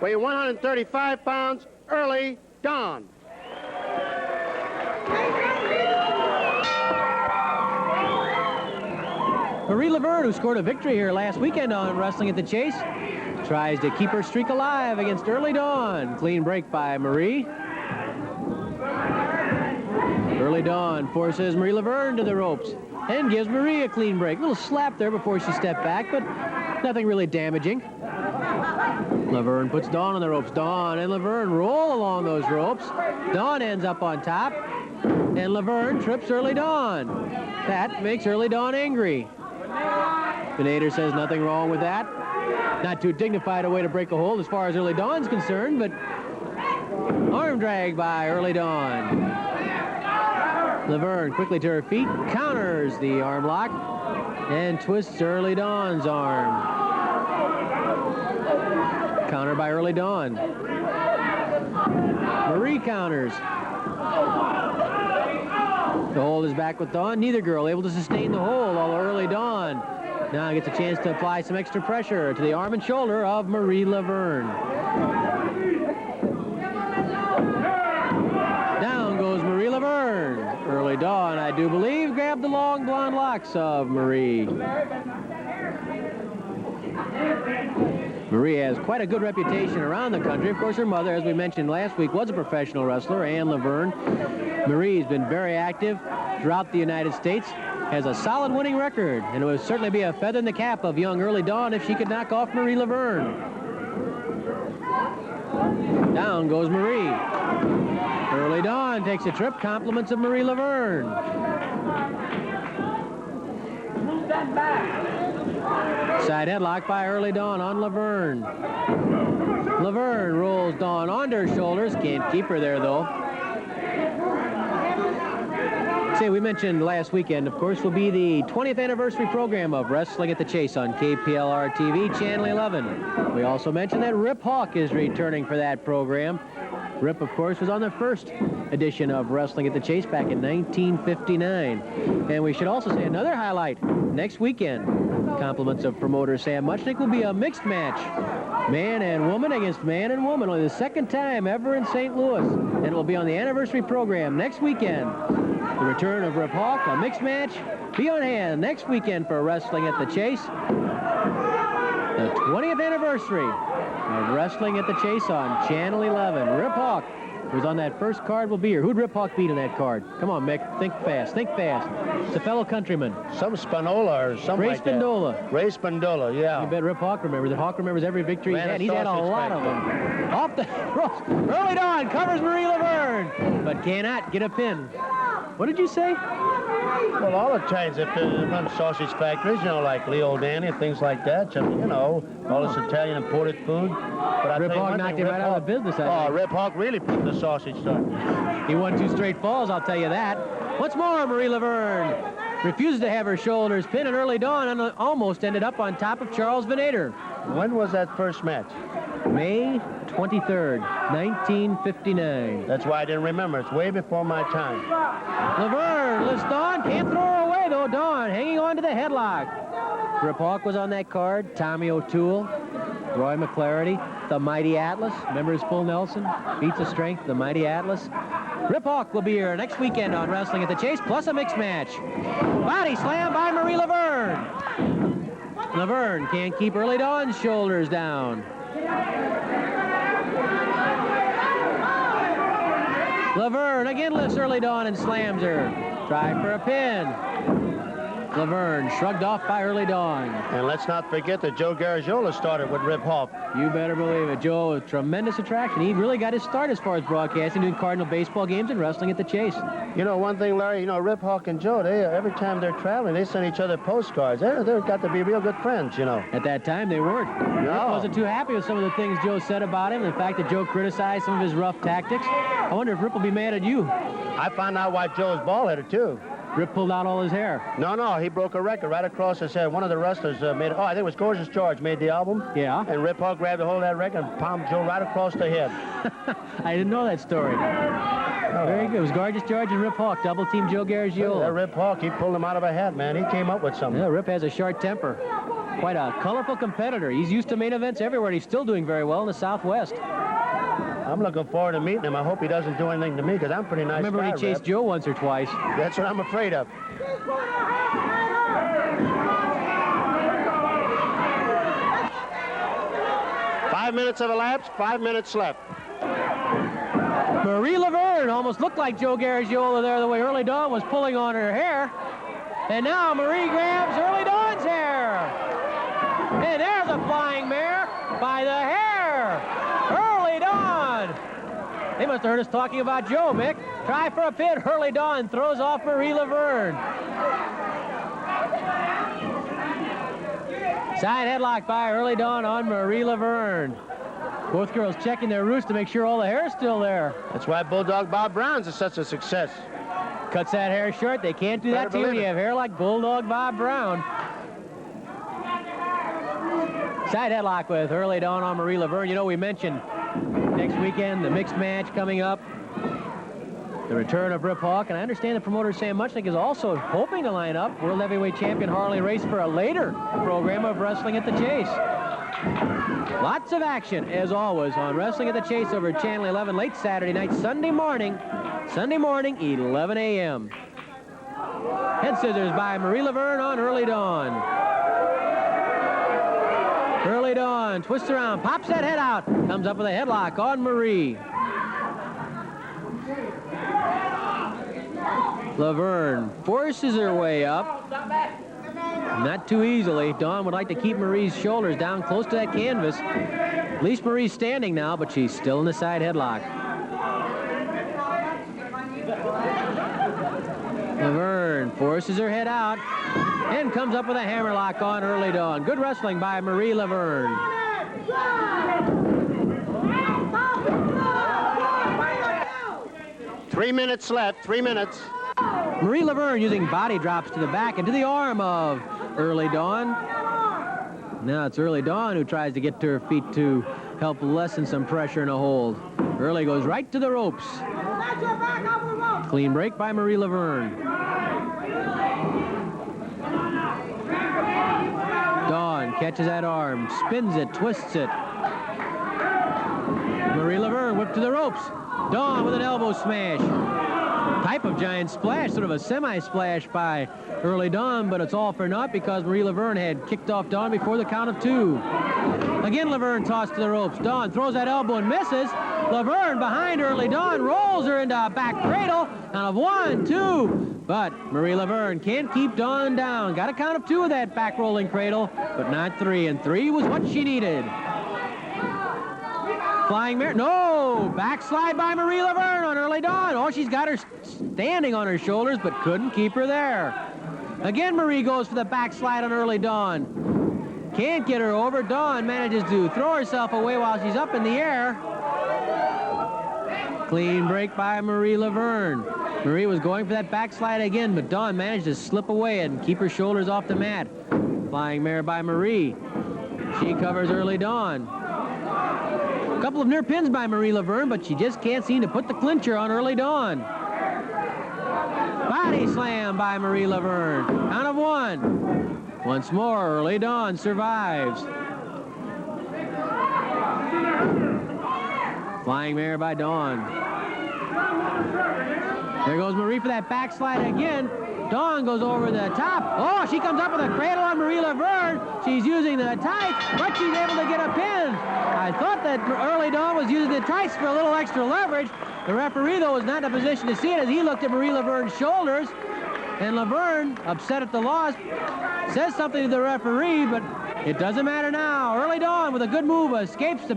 weighing 135 pounds, Early Dawn. Marie Levene, who scored a victory here last weekend on Wrestling at the Chase, tries to keep her streak alive against Early Dawn. Clean break by Marie. Early Dawn forces Marie Levene to the ropes and gives Marie a clean break. A little slap there before she stepped back, but nothing really damaging. Levene puts Dawn on the ropes. Dawn and Levene roll along those ropes. Dawn ends up on top, and Levene trips Early Dawn. That makes Early Dawn angry. Venator says nothing wrong with that. Not too dignified a way to break a hold as far as Early Dawn's concerned, but arm drag by Early Dawn. Levene quickly to her feet, counters the arm lock, and twists Early Dawn's arm. Counter by Early Dawn. Marie counters. The hold is back with Dawn. Neither girl able to sustain the hold, although Early Dawn now gets a chance to apply some extra pressure to the arm and shoulder of Marie Levene. Down goes Marie Levene. Early Dawn, I do believe, grabbed the long blonde locks of Marie. Marie has quite a good reputation around the country. Of course, her mother, as we mentioned last week, was a professional wrestler, Ann Levene. Marie's been very active throughout the United States, has a solid winning record, and it would certainly be a feather in the cap of young Early Dawn if she could knock off Marie Levene. Down goes Marie. Early Dawn takes a trip, compliments of Marie Levene. Move that back. Side headlock by Early Dawn on Levene. Levene rolls Dawn onto her shoulders. Can't keep her there, though. Say, we mentioned last weekend, of course, will be the 20th anniversary program of Wrestling at the Chase on KPLR TV, Channel 11. We also mentioned that Rip Hawk is returning for that program. Rip, of course, was on the first edition of Wrestling at the Chase back in 1959. And we should also say another highlight next weekend. Compliments of promoter Sam Muchnick will be a mixed match. Man and woman against man and woman. Only the second time ever in St. Louis. And it will be on the anniversary program next weekend. The return of Rip Hawk, a mixed match. Be on hand next weekend for Wrestling at the Chase. The 20th anniversary of Wrestling at the Chase on Channel 11. Rip Hawk, who's on that first card, will be here. Who'd Rip Hawk beat in that card? Come on, Mick. Think fast. Think fast. It's a fellow countryman. Some Spinola or something like that. Ray Spindola. Ray Spindola, yeah. You bet Rip Hawk remembers it. Hawk remembers every victory he's had. He's had a lot of them. Off the ropes. Early Dawn covers Marie Levene, but cannot get a pin. What did you say? Well, all the times if they run sausage factories, you know, like Leo Danny and things like that, you know, all this Italian imported food. But Rip Hawk knocked him right out of business, I think. Rip Hawk really put the sausage started. He won 2 straight falls, I'll tell you that. Once more, Marie Levene refuses to have her shoulders pinned, and Early Dawn and almost ended up on top of Charles Venator. When was that first match? May 23rd, 1959. That's why I didn't remember. It's way before my time. Levene lifts Dawn. Can't throw her away, though. Dawn hanging on to the headlock. Rip Hawk was on that card. Tommy O'Toole, Roy McClarity, the Mighty Atlas. Remember his full Nelson? Beats of Strength, the Mighty Atlas. Rip Hawk will be here next weekend on Wrestling at the Chase, plus a mixed match. Body slam by Marie Levene. Levene can't keep Early Dawn's shoulders down. Levene again lifts Early Dawn and slams her. Try for a pin. Levene shrugged off by Early Dawn. And let's not forget that Joe Garagiola started with Rip Hawk. You better believe it. Joe, a tremendous attraction. He really got his start as far as broadcasting, doing Cardinal baseball games and Wrestling at the Chase. You know, one thing, Larry, you know, Rip Hawk and Joe, they every time they're traveling, they send each other postcards. They've got to be real good friends, you know. At that time, they weren't. No. Rip wasn't too happy with some of the things Joe said about him, and the fact that Joe criticized some of his rough tactics. I wonder if Rip will be mad at you. I found out why Joe's bald-headed, too. Rip pulled out all his hair. No, he broke a record right across his head. One of the wrestlers made it. Oh, I think it was Gorgeous George made the album. Yeah. And Rip Hawk grabbed a hold of that record and palmed Joe right across the head. I didn't know that story. Very good. It was Gorgeous George and Rip Hawk, double team Joe Garagiola. That Rip Hawk, he pulled him out of a hat, man. He came up with something. Yeah, Rip has a short temper. quite a colorful competitor. He's used to main events everywhere, and he's still doing very well in the Southwest. I'm looking forward to meeting him. I hope he doesn't do anything to me, because I'm a pretty nice Remember guy, when he chased Rep. Joe once or twice? That's what I'm afraid of. Five minutes have elapsed, 5 minutes left. Marie Levene almost looked like Joe Garagiola there, the way Early Dawn was pulling on her hair. And now Marie grabs Early Dawn's hair. And there's a flying mare by the hair. Early Dawn. They must have heard us talking about Joe, Mick. Try for a pin. Early Dawn throws off Marie Levene. Side headlock by Early Dawn on Marie Levene. Both girls checking their roots to make sure all the hair is still there. That's why Bulldog Bob Brown's is such a success. Cuts that hair short. They can't do that to you when you have hair like Bulldog Bob Brown. Side headlock with Early Dawn on Marie Levene. You know, we mentioned next weekend the mixed match coming up. The return of Rip Hawk, and I understand the promoter Sam Muchnick is also hoping to line up World Heavyweight Champion Harley Race for a later program of Wrestling at the Chase. Lots of action, as always, on Wrestling at the Chase over Channel 11 late Saturday night, Sunday morning, 11 a.m. Head scissors by Marie Levene on Early Dawn. Early Dawn twists around, pops that head out, comes up with a headlock on Marie. Levene forces her way up. Not too easily. Dawn would like to keep Marie's shoulders down close to that canvas. At least Marie's standing now, but she's still in the side headlock. Levene forces her head out and comes up with a hammerlock on Early Dawn. Good wrestling by Marie Levene. Three minutes left, 3 minutes. Marie Levene using body drops to the back and to the arm of Early Dawn. Now it's Early Dawn who tries to get to her feet to help lessen some pressure in a hold. Early goes right to the ropes. Clean break by Marie Levene. Dawn catches that arm, spins it, twists it. Marie Levene whipped to the ropes. Dawn with an elbow smash. Type of giant splash, sort of a semi-splash by Early Dawn, but it's all for naught because Marie Levene had kicked off Dawn before the count of 2. Again, Levene tossed to the ropes. Dawn throws that elbow and misses. Levene behind Early Dawn rolls her into a back cradle. Count of 1, 2. But Marie Levene can't keep Dawn down. Got a count of 2 of that back rolling cradle, but not 3. And 3 was what she needed. Flying mare, no! Backslide by Marie Levene on Early Dawn. Oh, she's got her standing on her shoulders, but couldn't keep her there. Again, Marie goes for the backslide on Early Dawn. Can't get her over. Dawn manages to throw herself away while she's up in the air. Clean break by Marie Levene. Marie was going for that backslide again, but Dawn managed to slip away and keep her shoulders off the mat. Flying mare by Marie. She covers Early Dawn. A couple of near pins by Marie Levene, but she just can't seem to put the clincher on Early Dawn. Body slam by Marie Levene. Count of 1. Once more, Early Dawn survives. Flying mare by Dawn. There goes Marie for that backslide again. Dawn goes over the top. Oh, she comes up with a cradle on Marie Levene. She's using the tights, but she's able to get a pin. I thought that Early Dawn was using the tights for a little extra leverage. The referee, though, was not in a position to see it as he looked at Marie Levene's shoulders. And Levene, upset at the loss, says something to the referee, but it doesn't matter now. Early Dawn with a good move escapes the